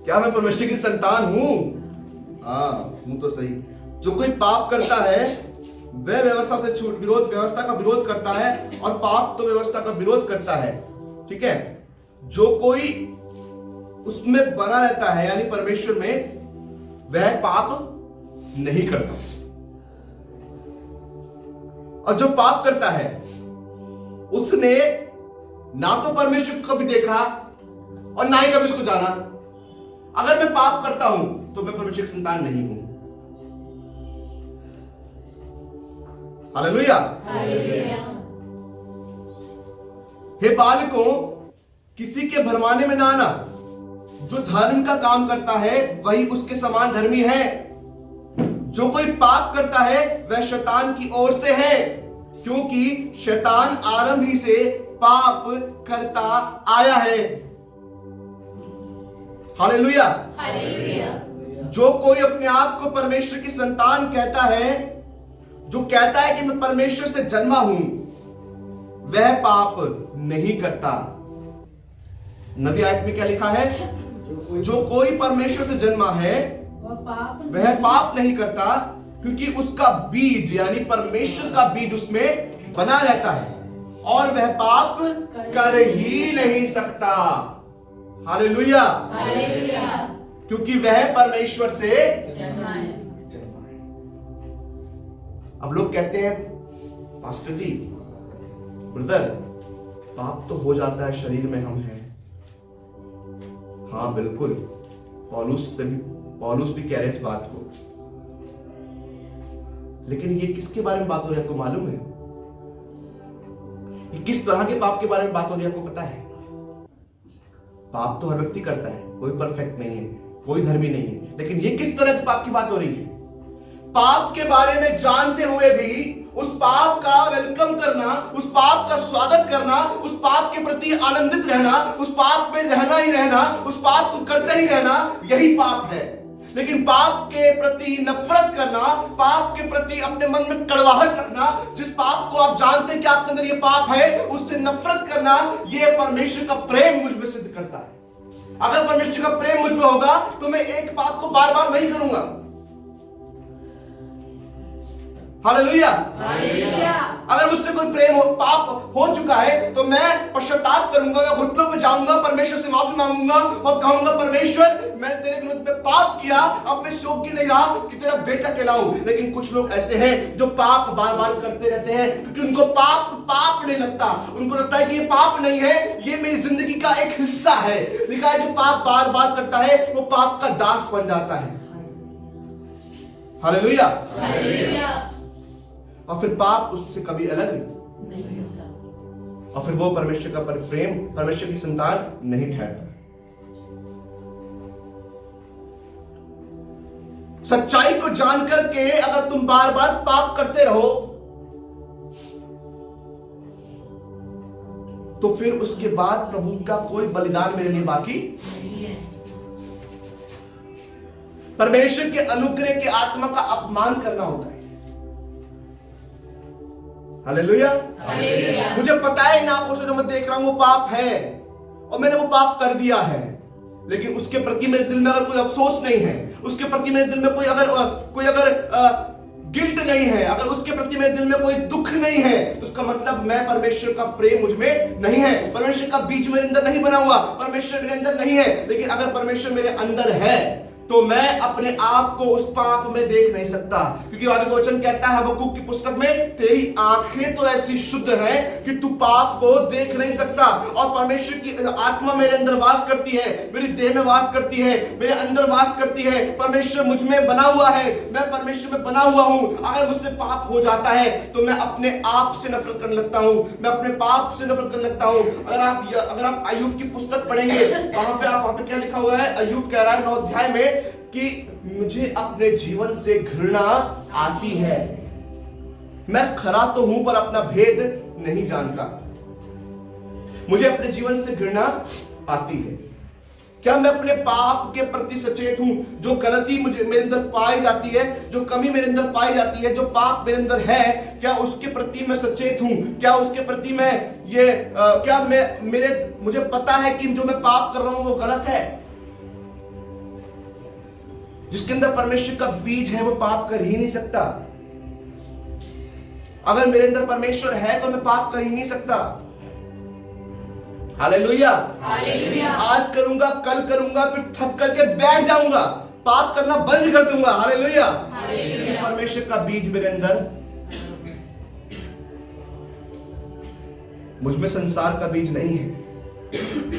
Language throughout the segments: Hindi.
क्या मैं परमेश्वर की संतान हूं? हाँ, हूं तो सही। जो कोई पाप करता है वह व्यवस्था से व्यवस्था का विरोध करता है, और पाप तो व्यवस्था का विरोध करता है। ठीक है, जो कोई उसमें बना रहता है यानी परमेश्वर में, वह पाप नहीं करता। और जो पाप करता है उसने ना तो परमेश्वर को कभी देखा और ना ही कभी उसको जाना। अगर मैं पाप करता हूं तो मैं परमेश्वर की संतान नहीं हूं। हालेलुया। हे बालकों, किसी के भरमाने में ना आना। जो धर्म का काम करता है वही उसके समान धर्मी है। जो कोई पाप करता है वह शैतान की ओर से है, क्योंकि शैतान आरंभ ही से पाप करता आया है। हालेलुया। जो कोई अपने आप को परमेश्वर की संतान कहता है, जो कहता है कि मैं परमेश्वर से जन्मा हूं, वह पाप नहीं करता। नबी आयत में क्या लिखा है? जो कोई परमेश्वर से जन्मा है वह पाप नहीं करता, क्योंकि उसका बीज यानी परमेश्वर का बीज उसमें बना रहता है, और वह पाप कर ही नहीं सकता। हालेलुया। क्योंकि वह परमेश्वर से जन्मा है। अब लोग कहते हैं, पास्टर जी, ब्रदर, पाप तो हो जाता है, शरीर में हम हैं। हाँ बिल्कुल, पौलुस भी कह रहे इस बात को। लेकिन ये किसके बारे में बात हो रही है आपको मालूम है? ये किस तरह के पाप के बारे में बात हो रही है आपको पता है? पाप तो हर व्यक्ति करता है, कोई परफेक्ट नहीं है, कोई धर्मी नहीं है। लेकिन ये किस तरह के पाप की बात हो रही है? पाप के बारे में जानते हुए भी उस पाप का वेलकम करना, उस पाप का स्वागत करना, उस पाप के प्रति आनंदित रहना, उस पाप में रहना ही रहना, उस पाप को करते ही रहना, यही पाप है। लेकिन पाप के प्रति नफरत करना, पाप के प्रति अपने मन में कड़वाहट रखना, जिस पाप को आप जानते हैं कि आपके अंदर ये पाप है, उससे नफरत करना, यह परमेश्वर का प्रेम मुझ में सिद्ध करता है। अगर परमेश्वर का प्रेम मुझ में होगा तो मैं एक पाप को बार बार नहीं करूंगा। हालेलुया। अगर मुझसे कोई पाप हो चुका है तो मैं पश्चाताप करूंगा, मैं घुटनों पे जाऊंगा, परमेश्वर से माफी मांगूंगा और कहूंगा, परमेश्वर मैंने तेरे विरुद्ध में पाप किया, अब मैं योग्य नहीं रहा कि तेरा बेटा कहलाऊं। लेकिन कुछ लोग ऐसे हैं जो पाप बार बार करते रहते हैं, क्योंकि उनको पाप नहीं लगता। उनको लगता है कि ये पाप नहीं है, ये मेरी जिंदगी का एक हिस्सा है। लिखा है जो पाप बार बार करता है वो पाप का दास बन जाता है। हालेलुया। और फिर पाप उससे कभी अलग नहीं होता, और फिर वो परमेश्वर का प्रेम, परमेश्वर की संतान नहीं ठहरता। सच्चाई को जानकर के अगर तुम बार बार पाप करते रहो तो फिर उसके बाद प्रभु का कोई बलिदान मेरे लिए बाकी नहीं है। परमेश्वर के अनुग्रह के आत्मा का अपमान करना होता है। हालेलुया। मुझे पता है इन आंखों से जो मैं देख रहा हूं वो पाप है, और मैंने वो पाप कर दिया है, लेकिन उसके प्रति मेरे दिल में अगर कोई अफसोस नहीं है, उसके प्रति मेरे दिल में कोई अगर गिल्ट नहीं है, अगर उसके प्रति मेरे दिल में कोई दुख नहीं है, तो उसका मतलब मैं परमेश्वर का प्रेम मुझ में नहीं है, परमेश्वर का बीज मेरे अंदर नहीं बना हुआ, परमेश्वर मेरे अंदर नहीं है। लेकिन अगर परमेश्वर मेरे अंदर है तो मैं अपने आप को उस पाप में देख नहीं सकता, क्योंकि वाक्य वचन कहता है हबक्कुक की पुस्तक में, तेरी आंखें तो ऐसी शुद्ध हैं कि तू पाप को देख नहीं सकता। और परमेश्वर की आत्मा मेरे अंदर वास करती है, मेरी देह में वास करती है, मेरे अंदर वास करती है। परमेश्वर मुझ में बना हुआ है, मैं परमेश्वर में बना हुआ हूं। अगर मुझसे पाप हो जाता है तो मैं अपने आप से नफरत करने लगता हूं, मैं अपने पाप से नफरत करने लगता हूं। अगर आप अय्यूब की पुस्तक पढ़ेंगे, वहां पे क्या लिखा हुआ है? अय्यूब कह रहा है 9 अध्याय में कि मुझे अपने जीवन से घृणा आती है, मैं खरा तो हूं पर अपना भेद नहीं जानता। मुझे अपने जीवन से घृणा आती है। क्या मैं अपने पाप के प्रति सचेत हूं? जो गलती मुझे मेरे अंदर पाई जाती है, जो कमी मेरे अंदर पाई जाती है, जो पाप मेरे अंदर है, क्या उसके प्रति मैं सचेत हूं? क्या उसके प्रति मैं मुझे पता है कि जो मैं पाप कर रहा हूं वो गलत है? जिसके अंदर परमेश्वर का बीज है वो पाप कर ही नहीं सकता। अगर मेरे अंदर परमेश्वर है तो मैं पाप कर ही नहीं सकता। हालेलुया। आज करूंगा, कल करूंगा, फिर थक करके बैठ जाऊंगा, पाप करना बंद कर दूंगा। हालेलुया। परमेश्वर का बीज मेरे अंदर, मुझ में संसार का बीज नहीं है।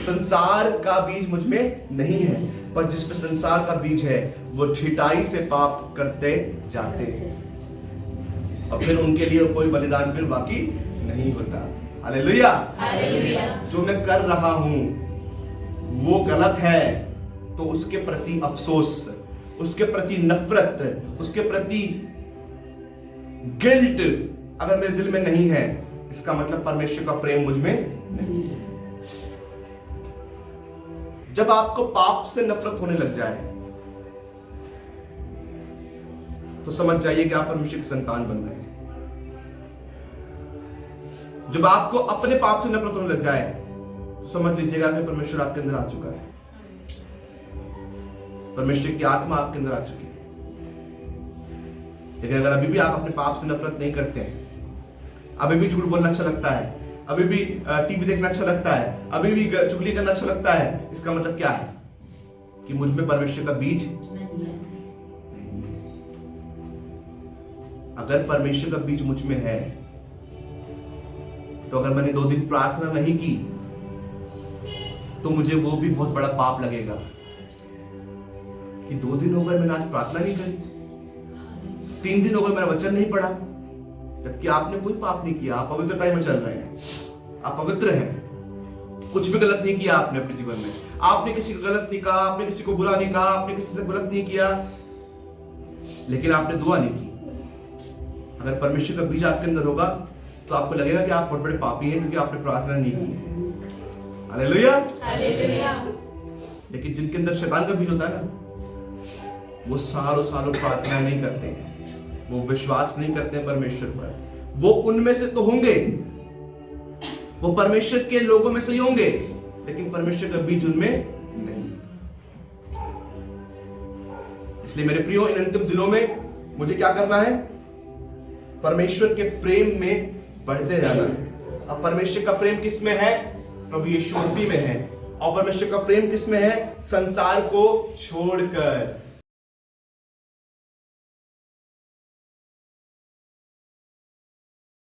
संसार का बीज मुझ में नहीं है, पर जिसमें संसार का बीज है वो ढिठाई से पाप करते जाते हैं और फिर उनके लिए कोई बलिदान फिर बाकी नहीं होता। हालेलुया। जो मैं कर रहा हूं वो गलत है तो उसके प्रति अफसोस, उसके प्रति नफरत, उसके प्रति गिल्ट अगर मेरे दिल में नहीं है, इसका मतलब परमेश्वर का प्रेम मुझ में नहीं है। जब आपको पाप से नफरत होने लग जाए तो समझ जाइए कि आप परमेश्वर की संतान बन गए। जब आपको अपने पाप से नफरत होने लग जाए तो समझ लीजिएगा कि परमेश्वर आपके अंदर आ चुका है, परमेश्वर की आत्मा आपके अंदर आ चुकी है। लेकिन अगर अभी भी आप अपने पाप से नफरत नहीं करते हैं, अभी भी झूठ बोलना अच्छा लगता है, अभी भी टीवी देखना अच्छा लगता है, अभी भी चुगली करना अच्छा लगता है, इसका मतलब क्या है कि मुझ में परमेश्वर का बीज नहीं है। अगर परमेश्वर का बीज मुझ में है तो अगर मैंने 2 दिन प्रार्थना नहीं की तो मुझे वो भी बहुत बड़ा पाप लगेगा कि 2 दिन हो गए मैंने आज प्रार्थना नहीं करी, 3 दिन हो गए मैंने वचन नहीं पढ़ा, जबकि आपने कोई पाप नहीं किया। आप पवित्रता में चल रहे हैं, आप पवित्र हैं, कुछ भी गलत नहीं किया आपने अपने जीवन में, आपने किसी को गलत नहीं कहा, आपने किसी को बुरा नहीं कहा, आपने किसी से गलत नहीं किया, लेकिन आपने दुआ नहीं की। अगर परमेश्वर का बीज आपके अंदर होगा तो आपको लगेगा कि आप बहुत बड़े पापी हैं क्योंकि आपने प्रार्थना नहीं की। हालेलुया। लेकिन जिनके अंदर शैतान का बीज होता है ना, वो सालों सालों प्रार्थना नहीं करते हैं, वो विश्वास नहीं करते हैं परमेश्वर पर। वो उनमें से तो होंगे, वो परमेश्वर के लोगों में से ही होंगे, लेकिन परमेश्वर का बीज उनमें नहीं। इसलिए मेरे प्रियो, इन अंतिम दिनों में मुझे क्या करना है? परमेश्वर के प्रेम में बढ़ते जाना है। अब परमेश्वर का प्रेम किस में है? प्रभु यीशु मसीह में है। और परमेश्वर का प्रेम किस में है? संसार को छोड़कर।